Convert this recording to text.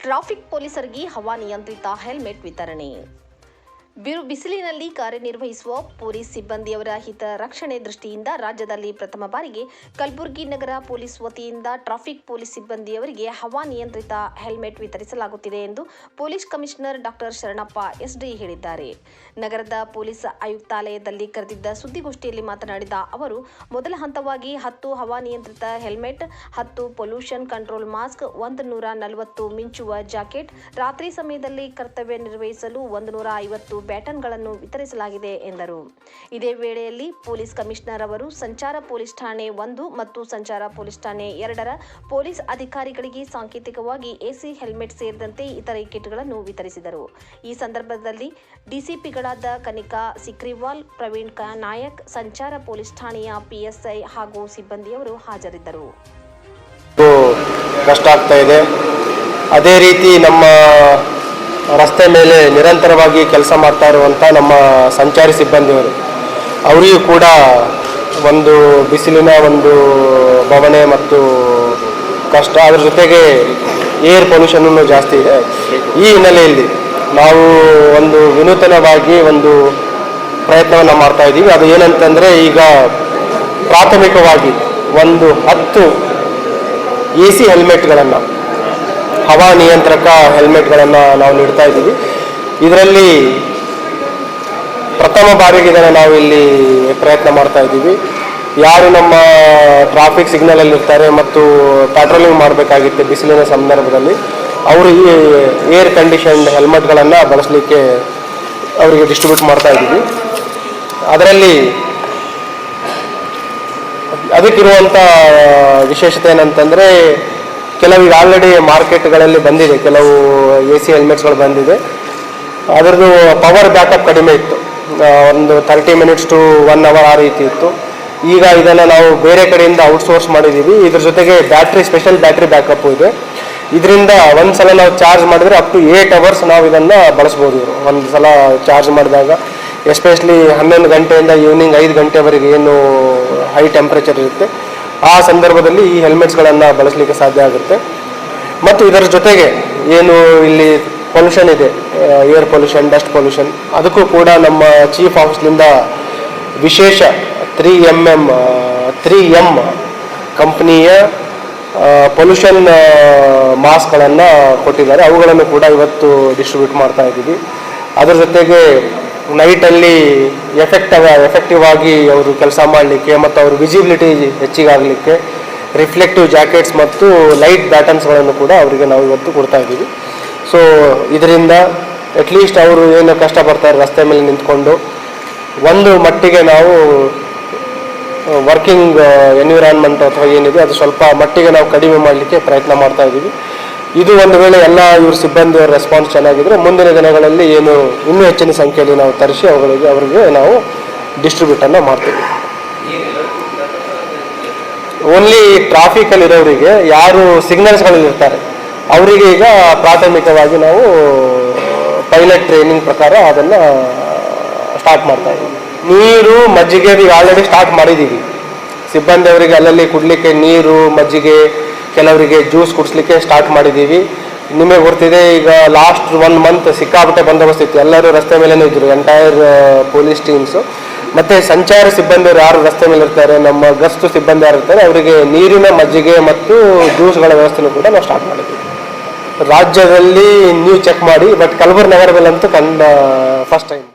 Traffic ಪೊಲೀಸರಿಗೆ ಹವಾನಿಯಂತ್ರಿತ helmet ವಿತರಣೆ. ಬಿಸಿಲಿನಲ್ಲಿ ಕಾರ್ಯನಿರ್ವಹಿಸುವ ಪೊಲೀಸ್ ಸಿಬ್ಬಂದಿಯವರ ಹಿತ ರಕ್ಷಣೆ ದೃಷ್ಟಿಯಿಂದ ರಾಜ್ಯದಲ್ಲಿ ಪ್ರಥಮ ಬಾರಿಗೆ ಕಲಬುರಗಿ ನಗರ ಪೊಲೀಸ್ ವತಿಯಿಂದ ಟ್ರಾಫಿಕ್ ಪೊಲೀಸ್ ಸಿಬ್ಬಂದಿಯವರಿಗೆ ಹವಾನಿಯಂತ್ರಿತ ಹೆಲ್ಮೆಟ್ ವಿತರಿಸಲಾಗುತ್ತಿದೆ ಎಂದು police commissioner doctor Sharanappa SD ಹೇಳಿದ್ದಾರೆ. ನಗರದ ಪೊಲೀಸ್ ಆಯುಕ್ತಾಲಯದಲ್ಲಿ ಕರೆದಿದ್ದ ಸುದ್ದಿಗೋಷ್ಠಿಯಲ್ಲಿ ಮಾತನಾಡಿದ ಅವರು, ಮೊದಲ ಹಂತವಾಗಿ 10 ಹವಾನಿಯಂತ್ರಿತ ಹೆಲ್ಮೆಟ್, 10 ಪೊಲ್ಯೂಷನ್ ಕಂಟ್ರೋಲ್ ಮಾಸ್ಕ್, 140 ಮಿಂಚುವ ಜಾಕೆಟ್, ರಾತ್ರಿ ಸಮಯದಲ್ಲಿ ಕರ್ತವ್ಯ ನಿರ್ವಹಿಸಲು 150 ಬ್ಯಾಟನ್ಗಳನ್ನು ವಿತರಿಸಲಾಗಿದೆ ಎಂದರು. ಇದೇ ವೇಳೆಯಲ್ಲಿ ಪೊಲೀಸ್ ಕಮಿಷನರ್ ಅವರು ಸಂಚಾರ ಪೊಲೀಸ್ ಠಾಣೆ 1 ಮತ್ತು ಸಂಚಾರ ಪೊಲೀಸ್ ಠಾಣೆ 2ರ ಪೊಲೀಸ್ ಅಧಿಕಾರಿಗಳಿಗೆ ಸಾಂಕೇತಿಕವಾಗಿ ಎಸಿ ಹೆಲ್ಮೆಟ್ ಸೇರಿದಂತೆ ಇತರೆ ಕಿಟ್ಗಳನ್ನು ವಿತರಿಸಿದರು. ಈ ಸಂದರ್ಭದಲ್ಲಿ ಡಿಸಿಪಿಗಳಾದ ಕನಿಕಾ ಸಿಕ್ರಿವಾಲ್, ಪ್ರವೀಣ್ ನಾಯಕ್, ಸಂಚಾರ ಪೊಲೀಸ್ ಠಾಣೆಯ ಪಿಎಸ್ಐ ಹಾಗೂ ಸಿಬ್ಬಂದಿಯವರು ಹಾಜರಿದ್ದರು. ಕಷ್ಟ ಆಗ್ತಾ ಇದೆ. ಅದೇ ರೀತಿ ನಮ್ಮ ರಸ್ತೆ ಮೇಲೆ ನಿರಂತರವಾಗಿ ಕೆಲಸ ಮಾಡ್ತಾ ಇರುವಂಥ ನಮ್ಮ ಸಂಚಾರಿ ಸಿಬ್ಬಂದಿಯವರು, ಅವರಿಗೂ ಕೂಡ ಒಂದು ಬಿಸಿಲಿನ ಒಂದು ಬವಣೆ ಮತ್ತು ಕಷ್ಟ, ಅದ್ರ ಜೊತೆಗೆ ಏರ್ ಪೊಲ್ಯೂಷನ್ನು ಜಾಸ್ತಿ ಇದೆ. ಈ ಹಿನ್ನೆಲೆಯಲ್ಲಿ ನಾವು ಒಂದು ವಿನೂತನವಾಗಿ ಒಂದು ಪ್ರಯತ್ನವನ್ನು ಮಾಡ್ತಾ ಇದ್ದೀವಿ. ಅದು ಏನಂತಂದರೆ, ಈಗ ಪ್ರಾಥಮಿಕವಾಗಿ ಒಂದು 10 ಎಸಿ ಹೆಲ್ಮೆಟ್ಗಳನ್ನು, ಹವಾನಿಯಂತ್ರಕ ಹೆಲ್ಮೆಟ್ಗಳನ್ನು ನಾವು ನೀಡ್ತಾ ಇದ್ದೀವಿ. ಇದರಲ್ಲಿ ಪ್ರಥಮ ಬಾರಿಗೆ ಇದನ್ನು ನಾವು ಇಲ್ಲಿ ಪ್ರಯತ್ನ ಮಾಡ್ತಾ ಇದ್ದೀವಿ. ಯಾರು ನಮ್ಮ ಟ್ರಾಫಿಕ್ ಸಿಗ್ನಲಲ್ಲಿ ಇರ್ತಾರೆ ಮತ್ತು ಪೆಟ್ರೋಲಿಂಗ್ ಮಾಡಬೇಕಾಗಿತ್ತು ಬಿಸಿಲಿನ ಸಂದರ್ಭದಲ್ಲಿ, ಅವರು ಈ ಏರ್ ಕಂಡೀಷನ್ಡ್ ಹೆಲ್ಮೆಟ್ಗಳನ್ನು ಬಳಸಲಿಕ್ಕೆ ಅವರಿಗೆ ಡಿಸ್ಟ್ರಿಬ್ಯೂಟ್ ಮಾಡ್ತಾ ಇದ್ದೀವಿ. ಅದರಲ್ಲಿ ಅದಕ್ಕಿರುವಂಥ ವಿಶೇಷತೆ ಏನಂತಂದರೆ, ಕೆಲವಿಗೆ ಆಲ್ರೆಡಿ ಮಾರ್ಕೆಟ್ಗಳಲ್ಲಿ ಬಂದಿದೆ, ಕೆಲವು ಎಸಿ ಹೆಲ್ಮೆಟ್ಸ್ಗಳು ಬಂದಿದೆ. ಅದರದ್ದು ಪವರ್ ಬ್ಯಾಕಪ್ ಕಡಿಮೆ ಇತ್ತು, ಒಂದು 30 ಮಿನಿಟ್ಸ್ ಟು 1 ಅವರ್ ಆ ರೀತಿ ಇತ್ತು. ಈಗ ಇದನ್ನು ನಾವು ಬೇರೆ ಕಡೆಯಿಂದ ಔಟ್ಸೋರ್ಸ್ ಮಾಡಿದ್ದೀವಿ. ಇದ್ರ ಜೊತೆಗೆ ಸ್ಪೆಷಲ್ ಬ್ಯಾಟ್ರಿ ಬ್ಯಾಕಪ್ ಇದೆ. ಇದರಿಂದ ಒಂದು ಸಲ ನಾವು ಚಾರ್ಜ್ ಮಾಡಿದರೆ ಅಪ್ ಟು 8 ಅವರ್ಸ್ ನಾವು ಇದನ್ನು ಬಳಸ್ಬೋದು. ಒಂದು ಸಲ ಚಾರ್ಜ್ ಮಾಡಿದಾಗ, ಎಸ್ಪೆಷಲಿ 11 ಗಂಟೆಯಿಂದ ಈವ್ನಿಂಗ್ 5 ಗಂಟೆವರೆಗೆ ಏನು ಹೈ ಟೆಂಪ್ರೇಚರ್ ಇರುತ್ತೆ, ಆ ಸಂದರ್ಭದಲ್ಲಿ ಈ ಹೆಲ್ಮೆಟ್ಸ್ಗಳನ್ನು ಬಳಸಲಿಕ್ಕೆ ಸಾಧ್ಯ ಆಗುತ್ತೆ. ಮತ್ತು ಇದರ ಜೊತೆಗೆ ಏನು ಇಲ್ಲಿ ಪೊಲ್ಯೂಷನ್ ಇದೆ, ಏರ್ ಪೊಲ್ಯೂಷನ್, ಡಸ್ಟ್ ಪೊಲ್ಯೂಷನ್, ಅದಕ್ಕೂ ಕೂಡ ನಮ್ಮ ಚೀಫ್ ಆಫೀಸ್ನಿಂದ ವಿಶೇಷ 3M ಕಂಪ್ನಿಯ ಪೊಲ್ಯೂಷನ್ ಮಾಸ್ಕ್ಗಳನ್ನು ಕೊಟ್ಟಿದ್ದಾರೆ. ಅವುಗಳನ್ನು ಕೂಡ ಇವತ್ತು ಡಿಸ್ಟ್ರಿಬ್ಯೂಟ್ ಮಾಡ್ತಾ ಇದ್ದೀವಿ. ಅದರ ಜೊತೆಗೆ ನೈಟಲ್ಲಿ ಎಫೆಕ್ಟಿವ್ ಆಗಿ ಅವರು ಕೆಲಸ ಮಾಡಲಿಕ್ಕೆ ಮತ್ತು ಅವ್ರ ವಿಸಿಬಿಲಿಟಿ ಹೆಚ್ಚಿಗಾಗಲಿಕ್ಕೆ ರಿಫ್ಲೆಕ್ಟಿವ್ ಜಾಕೆಟ್ಸ್ ಮತ್ತು ಲೈಟ್ ಬ್ಯಾಟನ್ಸ್ಗಳನ್ನು ಕೂಡ ಅವರಿಗೆ ನಾವು ಇವತ್ತು ಕೊಡ್ತಾ ಇದ್ದೀವಿ. ಸೊ ಇದರಿಂದ ಅಟ್ಲೀಸ್ಟ್ ಅವರು ಏನು ಕಷ್ಟಪಡ್ತಾರೆ ರಸ್ತೆ ಮೇಲೆ ನಿಂತ್ಕೊಂಡು, ಒಂದು ಮಟ್ಟಿಗೆ ನಾವು ವರ್ಕಿಂಗ್ ಎನ್ವಿರಾನ್ಮೆಂಟ್ ಅಥವಾ ಏನಿದೆ ಅದು ಸ್ವಲ್ಪ ಮಟ್ಟಿಗೆ ನಾವು ಕಡಿಮೆ ಮಾಡಲಿಕ್ಕೆ ಪ್ರಯತ್ನ ಮಾಡ್ತಾ ಇದ್ದೀವಿ. ಇದು ಒಂದು ವೇಳೆ ಎಲ್ಲ ಇವ್ರ ಸಿಬ್ಬಂದಿಯವರ ರೆಸ್ಪಾನ್ಸ್ ಚೆನ್ನಾಗಿದ್ದರೆ ಮುಂದಿನ ದಿನಗಳಲ್ಲಿ ಏನು ಇನ್ನೂ ಹೆಚ್ಚಿನ ಸಂಖ್ಯೆಯಲ್ಲಿ ನಾವು ತರಿಸಿ ಅವರಿಗೆ ನಾವು ಡಿಸ್ಟ್ರಿಬ್ಯೂಟನ್ನು ಮಾಡ್ತೀವಿ. ಓನ್ಲಿ ಟ್ರಾಫಿಕಲ್ಲಿ ಇರೋರಿಗೆ, ಯಾರು ಸಿಗ್ನಲ್ಸ್ಗಳಲ್ಲಿ ಇರ್ತಾರೆ ಅವರಿಗೆ ಈಗ ಪ್ರಾಥಮಿಕವಾಗಿ ನಾವು ಪೈಲಟ್ ಟ್ರೈನಿಂಗ್ ಪ್ರಕಾರ ಅದನ್ನು ಸ್ಟಾರ್ಟ್ ಮಾಡ್ತಾ ಇದ್ದೀವಿ. ನೀರು, ಮಜ್ಜಿಗೆ ಈಗ ಆಲ್ರೆಡಿ ಸ್ಟಾರ್ಟ್ ಮಾಡಿದ್ದೀವಿ. ಸಿಬ್ಬಂದಿಯವರಿಗೆ ಅಲ್ಲಲ್ಲಿ ಕುಡಲಿಕ್ಕೆ ನೀರು, ಮಜ್ಜಿಗೆ, ಕೆಲವರಿಗೆ ಜ್ಯೂಸ್ ಕುಡಿಸ್ಲಿಕ್ಕೆ ಸ್ಟಾರ್ಟ್ ಮಾಡಿದ್ದೀವಿ. ನಿಮಗೆ ಗೊತ್ತಿದೆ, ಈಗ ಲಾಸ್ಟ್ 1 ಮಂತ್ ಸಿಕ್ಕಾಪಟ್ಟೆ ಬಂದೋಬಸ್ತ್ ಇತ್ತು. ಎಲ್ಲರೂ ರಸ್ತೆ ಮೇಲೇ ಇದ್ದರು, ಎಂಟೈರ್ ಪೊಲೀಸ್ ಟೀಮ್ಸು. ಮತ್ತು ಸಂಚಾರ ಸಿಬ್ಬಂದಿಯವರು ಯಾರು ರಸ್ತೆ ಮೇಲೆ ಇರ್ತಾರೆ, ನಮ್ಮ ಗಸ್ತು ಸಿಬ್ಬಂದಿ ಯಾರು ಇರ್ತಾರೆ, ಅವರಿಗೆ ನೀರಿನ, ಮಜ್ಜಿಗೆ ಮತ್ತು ಜ್ಯೂಸ್ಗಳ ವ್ಯವಸ್ಥೆನೂ ಕೂಡ ನಾವು ಸ್ಟಾರ್ಟ್ ಮಾಡಿದ್ದೀವಿ. ರಾಜ್ಯದಲ್ಲಿ ನೀವು ಚೆಕ್ ಮಾಡಿ, ಬಟ್ ಕಲಬುರಗಿ ನಗರದಲ್ಲಂತೂ ಫಸ್ಟ್ ಟೈಮ್.